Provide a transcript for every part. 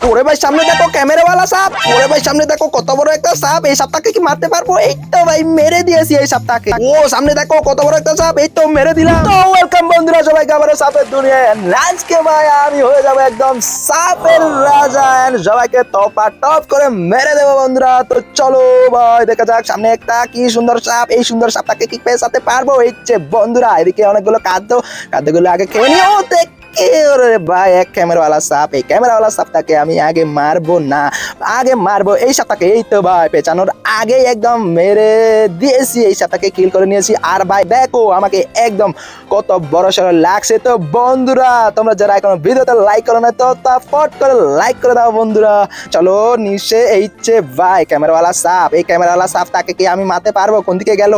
ওরে ভাই সামনে দেখো ক্যামেরাওয়ালা সাপ। ওরে ভাই সামনে দেখো কত বড় একটা সাপ। এই সাপটাকে কি মারতে পারবো? এই তো ভাই মেরে দিয়েছি এই সাপটাকে। ও সামনে দেখো কত বড় একটা সাপ। এই তো মেরে দিলাম। তো ওয়েলকাম বন্ধুরা সবাইকে আবারও সাপের দুনিয়ায়। আজকে ভাই আমি হয়ে যাবো একদম সাপের রাজা। সবাইকে টপা টপ করে মেরে দেবো বন্ধুরা। তো চলো ভাই দেখা যাক সামনে একটা কি সুন্দর সাপ। এই সুন্দর সাপটাকে কি পেছাতে পারবো? এই যে বন্ধুরা এদিকে অনেকগুলো খাদ্যগুলো আগে খেয়ে নিও। ওরে ভাই এক ক্যামেরাওয়ালা সাপ। এই ক্যামেরাওয়ালা সাপটাকে আমি আগে মারবো না, আগে মারবো এই সাপটাকে। এই তো ভাই পেঁচানোর আগে একদম মেরে দিয়েছি। এই সাপটাকে কিল করে নিয়েছি। আর ভাই দেখো আমাকে একদম কত বড় সড় লাগছে। তো বন্ধুরা তোমরা যারা এখনো ভিডিওতে লাইক করো না তো ফট করে লাইক করে দাও বন্ধুরা। চলো নিচে এই যে ভাই ক্যামেরাওয়ালা সাপ। এই ক্যামেরাওয়ালা সাপটাকে কি আমি মারতে পারবো? কোন দিকে গেল?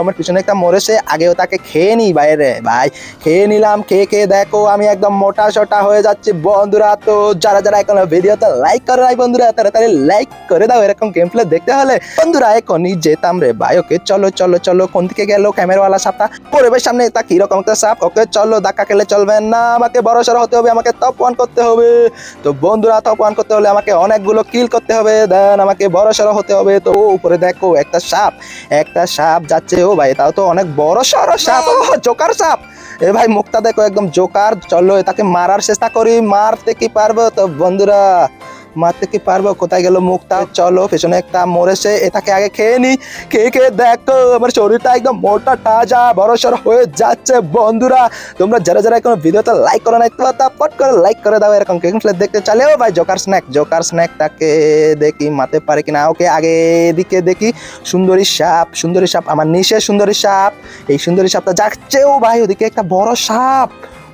আমার পিছনে একটা মরেছে। আগেও তাকে খেয়ে নি বাইরে ভাই। খেয়ে নিলাম। খেয়ে দেখো আমি একদম মোটা সোটা হয়ে যাচ্ছি বন্ধুরা। তো যারা যারা এখন ভিডিওতে লাইক করে নাই বন্ধুরা তাড়াতাড়ি লাইক করে দাও এরকম গেম প্লে দেখতে হলে। বন্ধুরা এখনই যেতাম রে ভাই। ওকে চলো চলো চলো। কোন দিকে গেল ক্যামেরাওয়ালা সাপটা? করে ভাই সামনে তা কিরকম একটা সাপ। ওকে চলো ধাক্কা খেলে চলবে না। আমাকে বড় সড়ো হতে হবে। আমাকে টপ 1 করতে হবে। তো বন্ধুরা টপ 1 করতে হলে আমাকে অনেকগুলো কিল করতে হবে। দেন আমাকে বড় সড়ো হতে হবে। তো উপরে দেখো একটা সাপ সাপ যাচ্ছে। ও ভাই তাও তো অনেক বড় সড়ো সাপ। ও জোকার সাপ। এ ভাই মুখটা দেখো একদম জোকার। চলো এটাকে মারার চেষ্টা করি। মারতে কি পারবো? তো বন্ধুরা মারতে কি পারবো? কোথায় গেল মুখটা? চলো পেছনে একটা মরেছে। এটাকে আগে খেয়ে নি। খেয়ে দেখো আমার শরীরটা একদম মোটা তাজা বড় সড়ো হয়ে যাচ্ছে বন্ধুরা। তোমরা যারা যারা এখন ভিডিওটা লাইক করো না তো পট করে লাইক করে দাও এরকম গেম প্লে দেখতে। চলে ও ভাই জোকার স্ন্যাকটাকে দেখি মারতে পারে কিনা। ওকে আগে এদিকে দেখি সুন্দরী সাপ আমার নিচে সুন্দরী সাপ। এই সুন্দরী সাপটা যাচ্ছে। ও ভাই ওদিকে একটা বড় সাপ।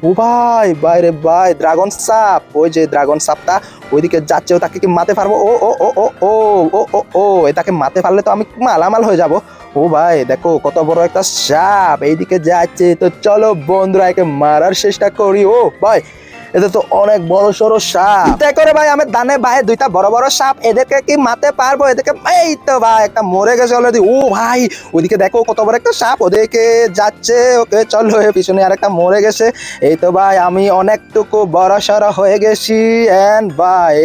ও ভাই বাইরে ভাই ড্রাগন সাপ। ওই যে ড্রাগন সাপটা ওইদিকে যাচ্ছে। ও তাকে কি মারতে পারবো? ও ও ও ও ও ও ও ও এটাকে মারতে পারলে তো আমি মালামাল হয়ে যাব। ও ভাই দেখো কত বড় একটা সাপ এইদিকে যাচ্ছে। তো চলো বন্ধুরা একে মারার চেষ্টা করি। ও ভাই এটা তো অনেক বড় সড়ো সাপ। দেখো রে ভাই আমার ডানে বায়ে দুইটা বড় বড় সাপ। এদেরকে কি মারতে পারবো? এদেরকে এই তো ভাই একটা মরে গেছে অলরেডি। ও ভাই ওদিকে দেখো কত বড় একটা সাপ ওদেরকে যাচ্ছে। ওকে চলো পিছনে আর একটা মরে গেছে। এই তো ভাই আমি অনেকটুকু বড় সড়ো হয়ে গেছি। এন্ড ভাই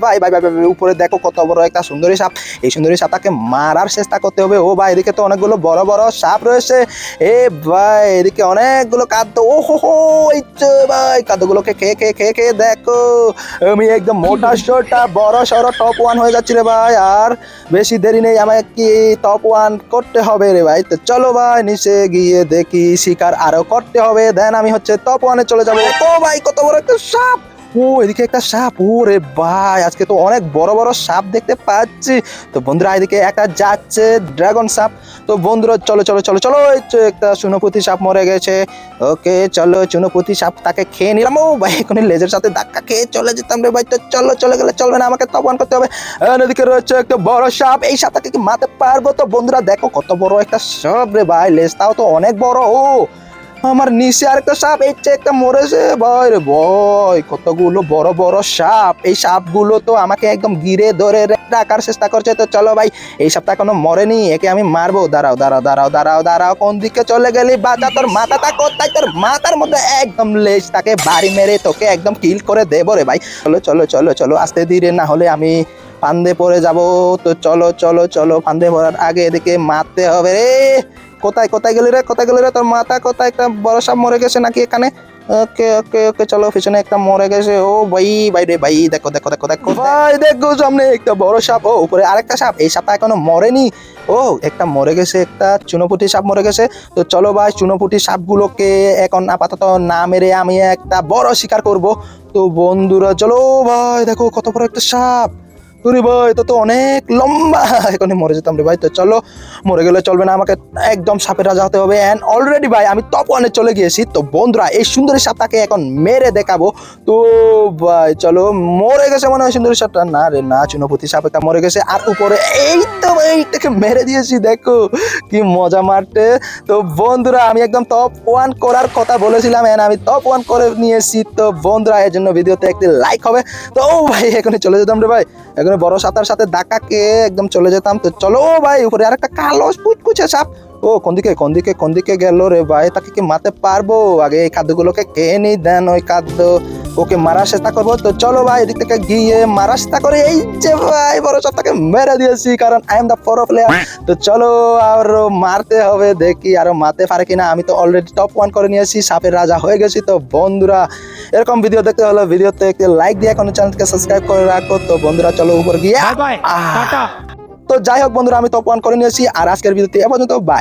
ভাই ভাই ভাই উপরে দেখো কত বড় একটা সুন্দরী সাপ। এই সুন্দরী সাপটাকে মারার চেষ্টা করতে হবে। ও ভাই এদিকে তো অনেকগুলো বড় বড় সাপ রয়েছে। এ ভাই এদিকে অনেকগুলো খাদ্য। ও হো এই তো ভাই খাদ্যগুলোকে খেয়ে দেখো আমি একদম মোটা সোটা বড় সড়ো টপ 1 হয়ে যাচ্ছি রে ভাই। আর বেশি দেরি নেই আমাকে কি টপ 1 করতে হবে রে ভাই। তো চলো ভাই নিচে গিয়ে দেখি শিকার আরো করতে হবে। দেন আমি হচ্ছে টপ 1 এ চলে যাবো। ও ভাই কত বড় একটা সাপ। ও এদিকে একটা সাপ। ও রে ভাই আজকে তো অনেক বড় বড় সাপ দেখতে পাচ্ছি। তো বন্ধুরা এদিকে একটা যাচ্ছে ড্রাগন সাপ। তো বন্ধুরা চলো চলো চলো চলো। এই যে একটা চুনোপুঁটি সাপ মরে গেছে। ওকে চলো চুনোপুঁটি সাপ তাকে খেয়ে নিলাম। ও ভাই এখন লেজের সাথে ধাক্কা খেয়ে চলে যেতাম রে ভাই। তো চলো চলে গেলে চলবে না আমাকে টপ 1 করতে হবে। এদিকে রয়েছে একটা বড় সাপ। এই সাপটাকে কি মারতে পারবো? তো বন্ধুরা দেখো কত বড় একটা সাপ রে ভাই। লেজটাও তো অনেক বড়। ও আমার নিচে আরেকটা সাপ। এই যে একটা মরেছে ভাই রে ভাই। কতগুলো বড় বড় সাপ। এই সাপগুলো তো আমাকে একদম ঘিরে ধরে রাখার চেষ্টা করছে। তো চলো ভাই এই সাপটা এখনো মরেনি। একে আমি মারবো। দাঁড়াও কোন দিকে চলে গেলি? বাজা তোর মাথাটা কোথায়? তোর মাথার মধ্যে একদম লেজটাকে বাড়ি মেরে তোকে একদম কিল করে দেবো রে ভাই। চলো চলো চলো চলো আস্তে ধীরে না হলে আমি ফান্দে পড়ে যাব। তো চলো চলো চলো ফান্দে পড়ার আগে এদিকে মারতে হবে রে। কোথায় গেলি রে? তোর মাথা কোথায়? একটা বড় সাপ মরে গেছে নাকি এখানে? ওকে চলো পিছনে একটা মরে গেছে। ও ভাই রে ভাই দেখো ভাই দেখো সামনে একটা বড় সাপ। ও উপরে আরেকটা সাপ। এই সাপটা এখনো মরেনি। ও একটা মরে গেছে। একটা চুনোপুঁটি সাপ মরে গেছে। তো চলো ভাই চুনোপুঁটি সাপগুলোকে এখন আপাতত না মেরে আমি একটা বড় শিকার করব। তো বন্ধুরা চলো ভাই দেখো কত বড় একটা সাপ। ওরে ভাই তো অনেক লম্বা। এখনই মরে যেতাম রে ভাই। তো চলো মরে গেলে চলবে না আমাকে একদম সাপের রাজা হতে হবে। এন্ড অলরেডি ভাই আমি টপ 1 এ চলে গিয়েছি। তো বন্ধুরা এই সুন্দরী সাপটাকে এখন মেরে দেখাবো। তো ভাই চলো মরে গেছে মনে হয় সুন্দরী সাপটা। না রে না চুনোপুঁটি সাপ একটা মরে গেছে। আর উপরে এই তো ভাই এইটাকে মেরে দিয়েছি। দেখো কি মজা মারতে। তো বন্ধুরা আমি একদম টপ 1 করার কথা বলেছিলাম। এন্ড আমি টপ 1 করে নিয়েছি। তো বন্ধুরা এর জন্য ভিডিওতে একটি লাইক হবে। তো ভাই এখনই চলে যেতাম রে ভাই। এখন বড় সাপটার সাথে ধাক্কা খেয়ে একদম চলে যেতাম। তো চলো ভাই উপরে আরেকটা কালো কুচকুচে সাপ। ও কোন দিকে গেল রে ভাই? তাকে কি মারতে পারবো? আগে এই খাদ্যগুলোকে খেয়ে নি, দেন ওই খাদ্য ওকে মারার চেষ্টা করবো। তো চলো ভাই এদিক থেকে গিয়ে মারার চেষ্টা করে। এই যে ভাই বড় সাপটাকে মেরে দিয়েছি, কারণ I am the pro player. তো চলো আর মারতে হবে, দেখি আরো মারতে পারে কিনা। আমি তো অলরেডি টপ 1 করে নিয়েছি, সাপের রাজা হয়ে গেছি। তো বন্ধুরা এরকম ভিডিও দেখতে হলে ভিডিওতে একটি লাইক দিয়ে এখন চ্যানেলকে সাবস্ক্রাইব করে রাখো। তো বন্ধুরা চলো উপর গিয়ে বাই বাই টাটা। তো যাই হোক বন্ধুরা, আমি টপ 1 করে নিয়েছি। আর আজকের ভিডিওতে এ পর্যন্ত, বাই।